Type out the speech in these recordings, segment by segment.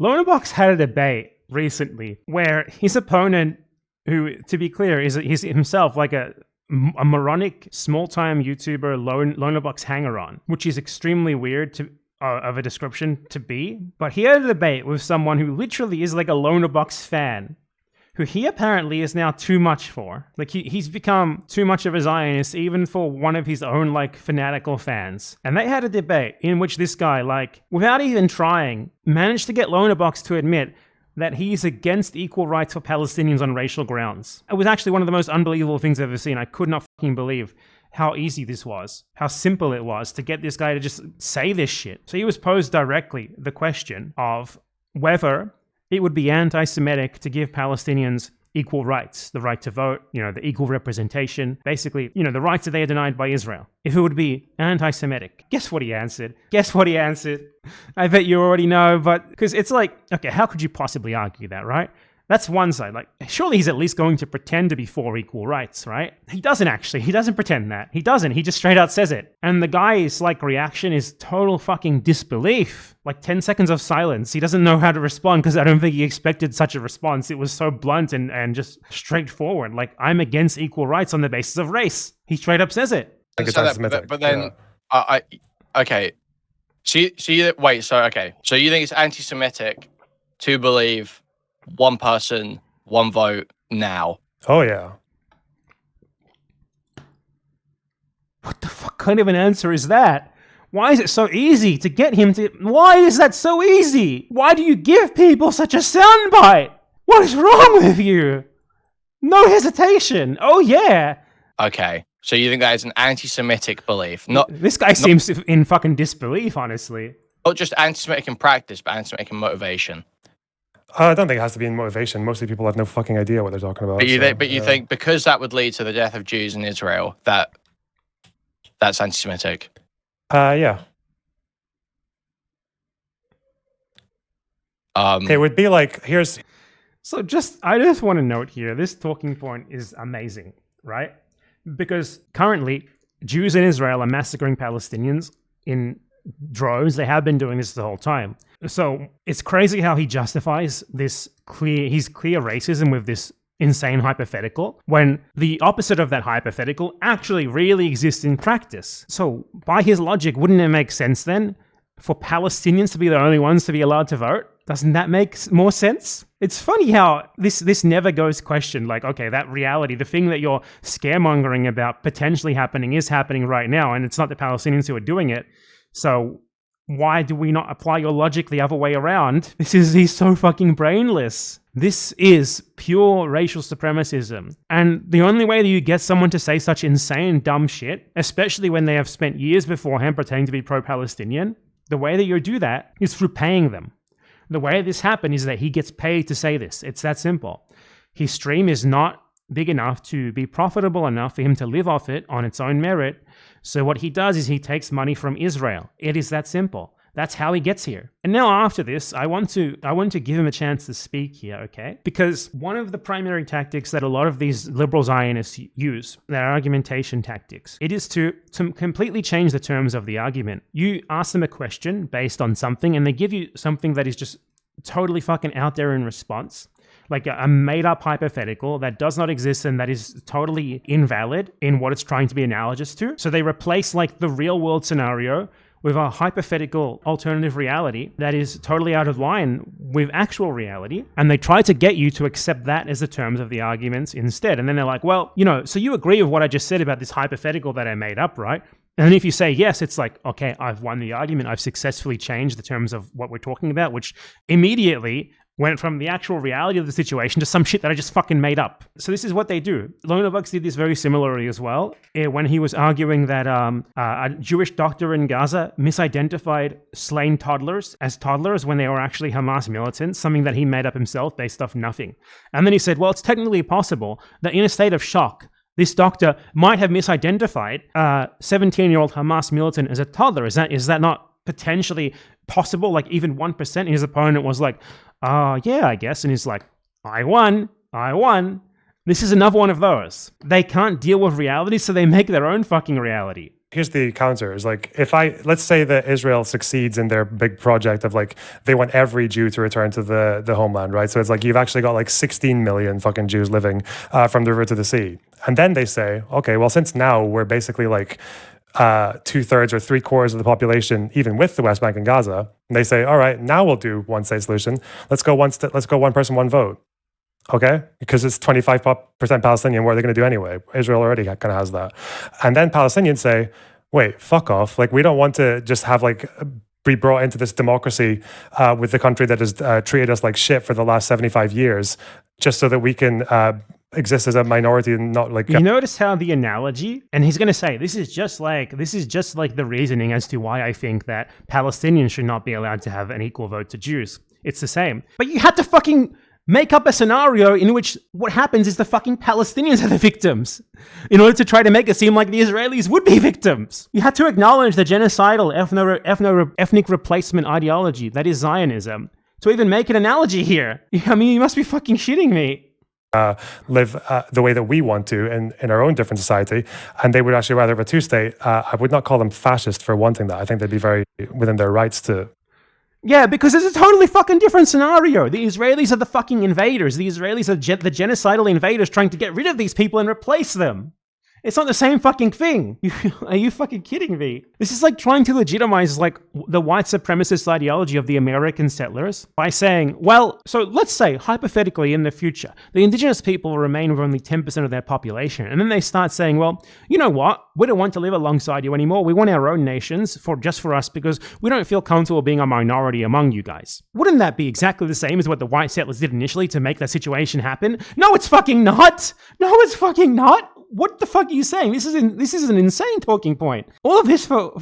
Lonerbox had a debate recently where his opponent, who, to be clear, he's himself like a moronic small-time YouTuber, Lonerbox hanger-on, which is extremely weird of a description to be. But he had a debate with someone who literally is like a Lonerbox fan, who he apparently is now too much for. Like, he's become too much of a Zionist, even for one of his own, like, fanatical fans. And they had a debate in which this guy, like, without even trying, managed to get Lonerbox to admit that he's against equal rights for Palestinians on racial grounds. It was actually one of the most unbelievable things I've ever seen. I could not fucking believe how easy this was, how simple it was to get this guy to just say this shit. So he was posed directly the question of whether it would be anti-Semitic to give Palestinians equal rights, the right to vote, the equal representation, basically, the rights that they are denied by Israel. If it would be anti-Semitic. Guess what he answered? I bet you already know, but because it's like, okay, how could you possibly argue that, right? That's one side. Like, surely he's at least going to pretend to be for equal rights, right? He doesn't actually. He doesn't pretend that. He doesn't. He just straight out says it. And the guy's, like, reaction is total fucking disbelief. Like 10 seconds of silence. He doesn't know how to respond because I don't think he expected such a response. It was so blunt and just straightforward. Like, I'm against equal rights on the basis of race. He straight up says it. But then, okay. So you think it's anti-Semitic to believe one person, one vote now? Oh, yeah. What the fuck kind of an answer is that? Why is it so easy to get him to... Why is that so easy? Why do you give people such a soundbite? What is wrong with you? No hesitation. Oh, yeah. Okay. So you think that is an anti-Semitic belief? This guy seems in fucking disbelief, honestly. Not just anti-Semitic in practice, but anti-Semitic in motivation. I don't think it has to be in motivation. Mostly people have no fucking idea what they're talking about. But you think because that would lead to the death of Jews in Israel, that's anti-Semitic? Yeah. It would be like, So I just want to note here, this talking point is amazing, right? Because currently, Jews in Israel are massacring Palestinians in droves. They have been doing this the whole time. So it's crazy how he justifies his clear racism with this insane hypothetical, when the opposite of that hypothetical actually really exists in practice. So by his logic, wouldn't it make sense then for Palestinians to be the only ones to be allowed to vote? Doesn't that make more sense? It's funny how this never goes questioned. Like, okay, that reality, the thing that you're scaremongering about potentially happening is happening right now, and it's not the Palestinians who are doing it. So why do we not apply your logic the other way around? He's so fucking brainless. This is pure racial supremacism. And the only way that you get someone to say such insane, dumb shit, especially when they have spent years beforehand pretending to be pro-Palestinian, the way that you do that is through paying them. The way this happened is that he gets paid to say this. It's that simple. His stream is not big enough to be profitable enough for him to live off it on its own merit. So what he does is he takes money from Israel. It is that simple. That's how he gets here. And now after this, I want to give him a chance to speak here, okay? Because one of the primary tactics that a lot of these liberal Zionists use, their argumentation tactics, it is to completely change the terms of the argument. You ask them a question based on something, and they give you something that is just totally fucking out there in response. Like a made-up hypothetical that does not exist and that is totally invalid in what it's trying to be analogous to. So they replace like the real-world scenario with a hypothetical alternative reality that is totally out of line with actual reality. And they try to get you to accept that as the terms of the arguments instead. And then they're like, well, so you agree with what I just said about this hypothetical that I made up, right? And then if you say yes, it's like, okay, I've won the argument. I've successfully changed the terms of what we're talking about, which immediately went from the actual reality of the situation to some shit that I just fucking made up. So this is what they do. Lonerbox did this very similarly as well, when he was arguing that a Jewish doctor in Gaza misidentified slain toddlers as toddlers when they were actually Hamas militants, something that he made up himself based off nothing. And then he said, well, it's technically possible that in a state of shock, this doctor might have misidentified a 17-year-old Hamas militant as a toddler. Is that not potentially possible? Like even 1%? And his opponent was like, yeah, I guess. And he's like, I won. This is another one of those. They can't deal with reality, so they make their own fucking reality. Here's the counter: is like, let's say that Israel succeeds in their big project of like they want every Jew to return to the homeland, right? So it's like you've actually got like 16 million fucking Jews living from the river to the sea, and then they say, okay, well, since now we're basically like 2/3 or 3/4 of the population, even with the West Bank and Gaza, and they say, all right, now we'll do one state solution. Let's go one person, one vote. Okay, because it's 25% Palestinian. What are they going to do anyway? Israel already kind of has that. And then Palestinians say, wait, fuck off. Like, we don't want to just have like be brought into this democracy with the country that has treated us like shit for the last 75 years, just so that we can exist as a minority and not like... You notice how the analogy, and he's going to say, this is just like the reasoning as to why I think that Palestinians should not be allowed to have an equal vote to Jews. It's the same. But you had to fucking make up a scenario in which what happens is the fucking Palestinians are the victims in order to try to make it seem like the Israelis would be victims. You had to acknowledge the genocidal ethnic replacement ideology that is Zionism to even make an analogy here. I mean, you must be fucking shitting me. Live the way that we want to in our own different society, and they would actually rather have a two-state. I would not call them fascist for wanting that. I think they'd be very within their rights to... Yeah, because it's a totally fucking different scenario. The Israelis are the fucking invaders. The Israelis are the genocidal invaders trying to get rid of these people and replace them. It's not the same fucking thing. Are you fucking kidding me? This is like trying to legitimize like the white supremacist ideology of the American settlers by saying, well, so let's say hypothetically in the future, the indigenous people will remain with only 10% of their population. And then they start saying, well, you know what? We don't want to live alongside you anymore. We want our own nations just for us because we don't feel comfortable being a minority among you guys. Wouldn't that be exactly the same as what the white settlers did initially to make that situation happen? No, it's fucking not. No, it's fucking not. What the fuck are you saying? This is an insane talking point. All of this for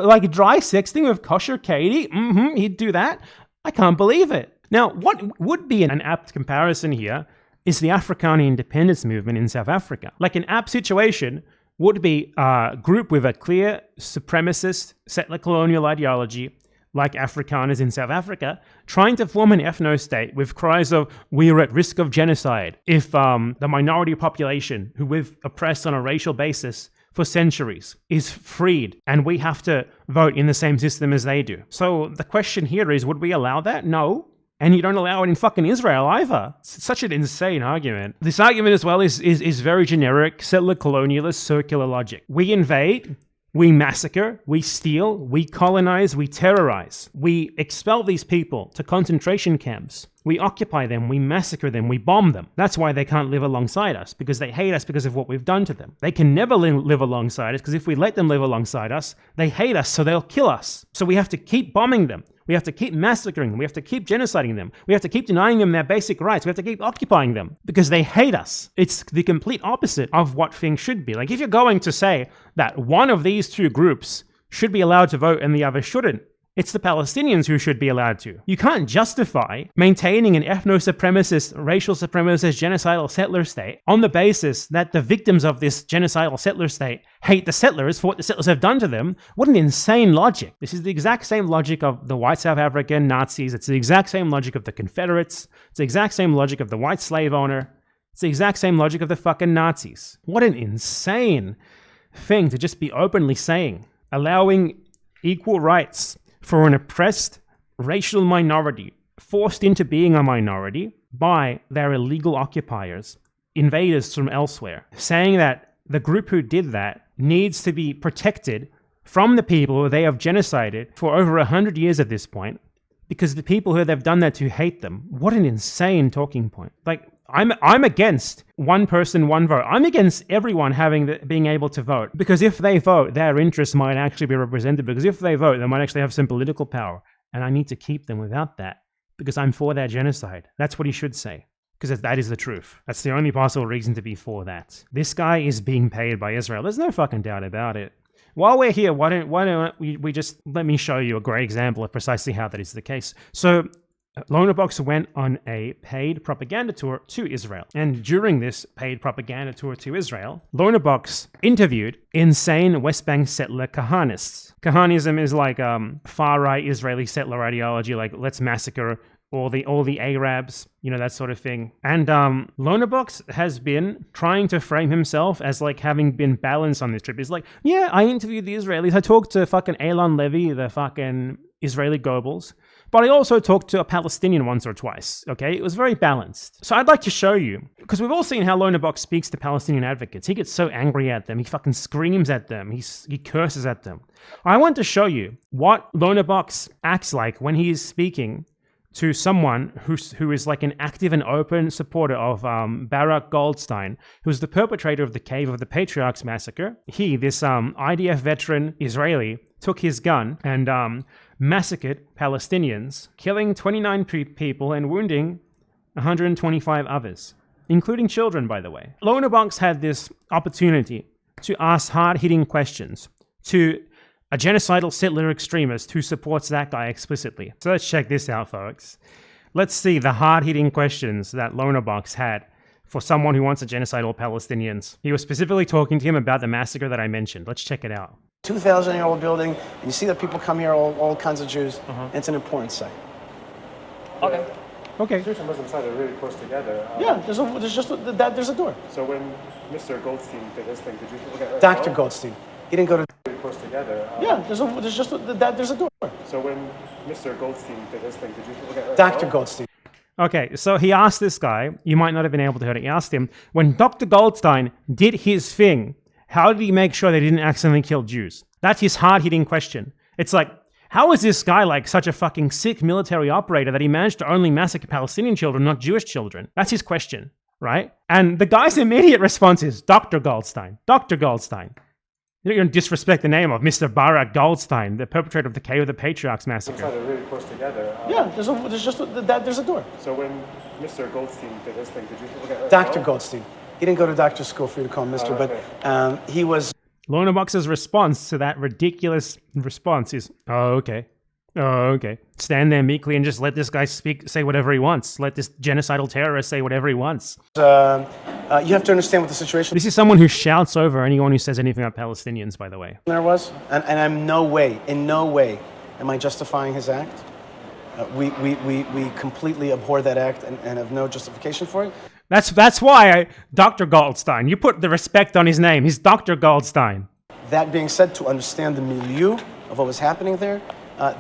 like dry sexting with kosher Katie? He'd do that? I can't believe it. Now, what would be an apt comparison here is the Afrikaner independence movement in South Africa. Like an apt situation would be a group with a clear supremacist settler colonial ideology like Afrikaners in South Africa, trying to form an ethno-state with cries of, we're at risk of genocide if the minority population who we've oppressed on a racial basis for centuries is freed and we have to vote in the same system as they do. So the question here is, would we allow that? No. And you don't allow it in fucking Israel either. It's such an insane argument. This argument as well is very generic, settler colonialist, circular logic. We invade, we massacre, we steal, we colonize, we terrorize. We expel these people to concentration camps. We occupy them, we massacre them, we bomb them. That's why they can't live alongside us, because they hate us because of what we've done to them. They can never live alongside us, because if we let them live alongside us, they hate us, so they'll kill us. So we have to keep bombing them. We have to keep massacring them. We have to keep genociding them. We have to keep denying them their basic rights. We have to keep occupying them because they hate us. It's the complete opposite of what things should be. Like if you're going to say that one of these two groups should be allowed to vote and the other shouldn't, it's the Palestinians who should be allowed to. You can't justify maintaining an ethno-supremacist, racial supremacist, genocidal settler state on the basis that the victims of this genocidal settler state hate the settlers for what the settlers have done to them. What an insane logic. This is the exact same logic of the white South African Nazis. It's the exact same logic of the Confederates. It's the exact same logic of the white slave owner. It's the exact same logic of the fucking Nazis. What an insane thing to just be openly saying. Allowing equal rights for an oppressed racial minority, forced into being a minority by their illegal occupiers, invaders from elsewhere, saying that the group who did that needs to be protected from the people who they have genocided for over 100 years at this point, because the people who they've done that to hate them. What an insane talking point. Like, I'm against one person, one vote. I'm against everyone being able to vote, because if they vote, their interests might actually be represented, because if they vote, they might actually have some political power, and I need to keep them without that because I'm for their genocide. That's what he should say, because that is the truth. That's the only possible reason to be for that. This guy is being paid by Israel. There's no fucking doubt about it. While we're here, why don't we just let me show you a great example of precisely how that is the case. So Lonerbox went on a paid propaganda tour to Israel. And during this paid propaganda tour to Israel, Lonerbox interviewed insane West Bank settler Kahanists. Kahanism is like far-right Israeli settler ideology, like let's massacre all the Arabs, that sort of thing. And Lonerbox has been trying to frame himself as like having been balanced on this trip. He's like, yeah, I interviewed the Israelis. I talked to fucking Elon Levy, the fucking Israeli Goebbels. But I also talked to a Palestinian once or twice, okay? It was very balanced. So I'd like to show you, because we've all seen how Lonerbox speaks to Palestinian advocates. He gets so angry at them. He fucking screams at them. He curses at them. I want to show you what Lonerbox acts like when he is speaking to someone who is like an active and open supporter of Barak Goldstein, who was the perpetrator of the Cave of the Patriarchs massacre. He, this IDF veteran Israeli, took his gun and massacred Palestinians, killing 29 people and wounding 125 others, including children, by the way. Lonerbox had this opportunity to ask hard-hitting questions to a genocidal settler extremist who supports that guy explicitly. So let's check this out, folks. Let's see the hard-hitting questions that Lonerbox had for someone who wants to genocidal Palestinians. He was specifically talking to him about the massacre that I mentioned. Let's check it out. 2,000-year-old building, and you see that people come here, all kinds of Jews. It's an important site. Okay. Okay. Jewish and Muslim sides are really close together. Yeah, there's a door. So when Mr. Goldstein did his thing, did you look at Dr. Goldstein, he didn't go to. Really close together. Yeah, there's a door. So when Mr. Goldstein did his thing, did you look at Dr. Goldstein. Okay, so he asked this guy, you might not have been able to hear it, he asked him, when Dr. Goldstein did his thing, how did he make sure they didn't accidentally kill Jews? That's his hard-hitting question. It's like, how is this guy like such a fucking sick military operator that he managed to only massacre Palestinian children, not Jewish children? That's his question, right? And the guy's immediate response is, Dr. Goldstein, Dr. Goldstein. You're going to disrespect the name of Mr. Barak Goldstein, the perpetrator of the Cave of the Patriarchs massacre. They're really close together. Yeah, there's a door. So when Mr. Goldstein did his thing, did you look at Dr. Goldstein. He didn't go to doctor school for you to call him Mr., okay. but he was. Lonerbox's response to that ridiculous response is, oh, okay. Oh, okay. Stand there meekly and just let this guy say whatever he wants. Let this genocidal terrorist say whatever he wants. You have to understand what the situation This is someone who shouts over anyone who says anything about Palestinians, by the way. there was, and I'm in no way am I justifying his act. We completely abhor that act and have no justification for it. That's why Dr. Goldstein, you put the respect on his name. He's Dr. Goldstein. That being said, to understand the milieu of what was happening there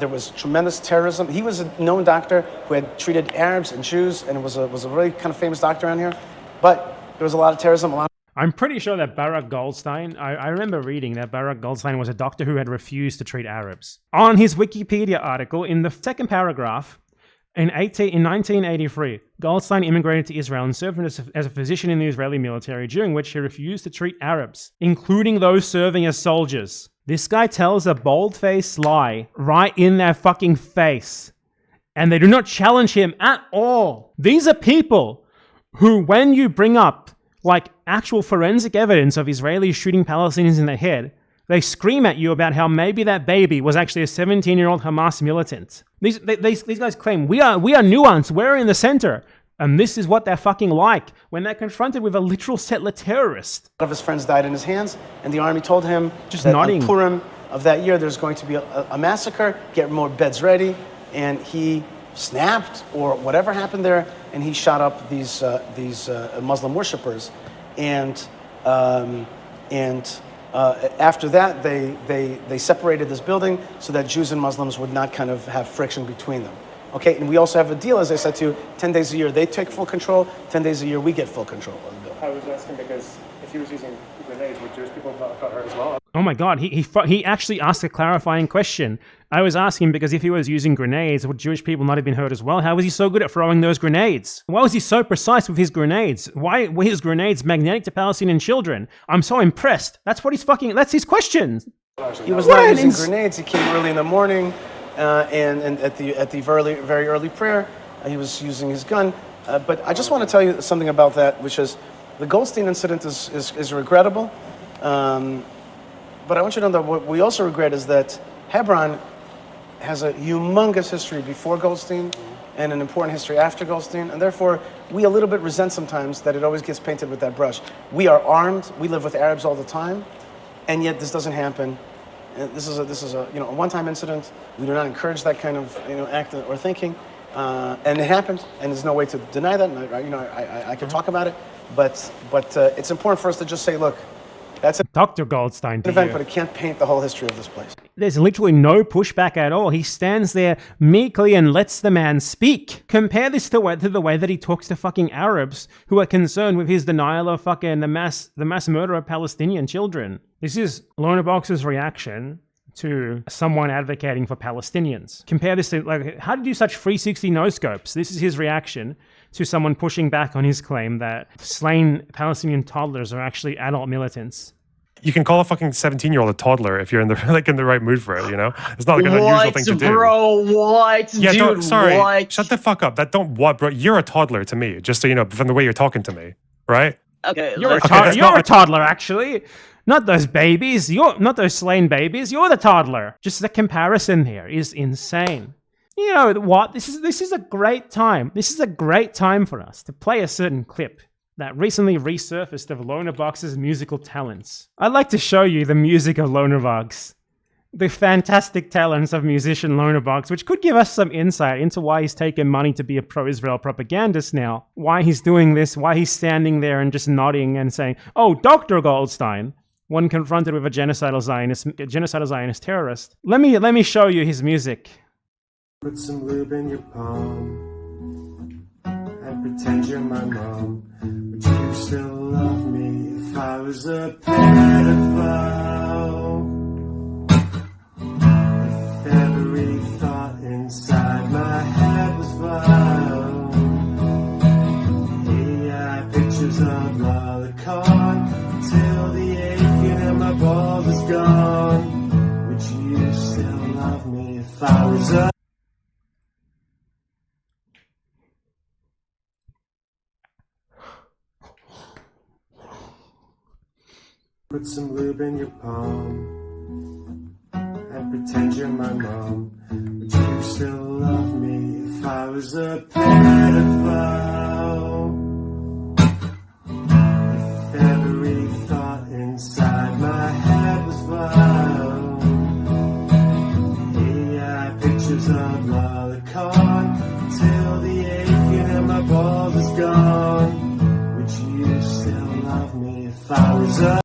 was tremendous terrorism. He was a known doctor who had treated Arabs and Jews and was a really kind of famous doctor around here. But there was a lot of terrorism, I'm pretty sure that Barak Goldstein, I remember reading that Barak Goldstein was a doctor who had refused to treat Arabs. On his Wikipedia article, in the second paragraph, in 1983, Goldstein immigrated to Israel and served as a physician in the Israeli military, during which he refused to treat Arabs, including those serving as soldiers. This guy tells a bold-faced lie right in their fucking face, and they do not challenge him at all. These are people who, when you bring up like actual forensic evidence of Israelis shooting Palestinians in the head, they scream at you about how maybe that baby was actually a 17-year-old Hamas militant. These guys claim, we are nuanced, we're in the center. And this is what they're fucking like when they're confronted with a literal settler terrorist. A lot of his friends died in his hands, and the army told him Just that nodding. on Purim of that year there's going to be a massacre, get more beds ready, and he snapped or whatever happened there, and he shot up these Muslim worshippers, and after that they separated this building so that Jews and Muslims would not kind of have friction between them. Okay, and we also have a deal, as I said to you, 10 days a year they take full control, 10 days a year we get full control of the building. I was asking because if he was using grenades, would Jewish people have got hurt as well? Oh my God, he actually asked a clarifying question. I was asking because if he was using grenades, would Jewish people not have been hurt as well? How was he so good at throwing those grenades? Why was he so precise with his grenades? Why were his grenades magnetic to Palestinian children? I'm so impressed. That's his question. He was not using grenades. He came early in the morning, and at the very early prayer, he was using his gun. But I just want to tell you something about that, which is the Goldstein incident is regrettable. But I want you to know that what we also regret is that Hebron has a humongous history before Goldstein and an important history after Goldstein, and therefore we a little bit resent sometimes that it always gets painted with that brush. We are armed. We live with Arabs all the time, and yet this doesn't happen. This is a one-time incident. We do not encourage that kind of act or thinking, And it happened, and there's no way to deny that. And I can talk about it, but it's important for us to just say, look, that's an Dr. Goldstein to event, you. but it can't paint the whole history of this place. There's literally no pushback at all. He stands there meekly and lets the man speak. Compare this to the way that he talks to fucking Arabs who are concerned with his denial of fucking the mass murder of Palestinian children. This is Lonerbox's reaction to someone advocating for Palestinians. Compare this to, like, how to do such 360 no-scopes. This is his reaction to someone pushing back on his claim that slain Palestinian toddlers are actually adult militants. You can call a fucking 17-year-old a toddler if you're in the in the right mood for it, you know? It's not like an unusual thing to do. Bro, what? Yeah, Dude, sorry. what? Shut the fuck up. Bro? You're a toddler to me, just so you know, from the way you're talking to me, right? Okay, You're let's- a toddler, actually. Not those babies. You're not those slain babies. You're the toddler. Just the comparison here is insane. You know what? This is a great time. This is a great time for us to play a certain clip that recently resurfaced of Lonerbox's musical talents. I'd like to show you the music of Lonerbox. The fantastic talents of musician Lonerbox, which could give us some insight into why he's taken money to be a pro-Israel propagandist now. Why he's doing this, why he's standing there and just nodding and saying, "Oh, Dr. Goldstein," when confronted with a genocidal Zionist terrorist. Let me show you his music. Put some lube in your palm and pretend you're my mom. Would you still love me if I was a pedophile? If every thought inside my head was vile. AI pictures of lolicon till the aching in my balls is gone. Would you still love me if I was a Put some lube in your palm and pretend you're my mom. Would you still love me if I was a pedophile? If every thought inside my head was vile. AI pictures of lolicon till the aching in my balls is gone. Would you still love me if I was a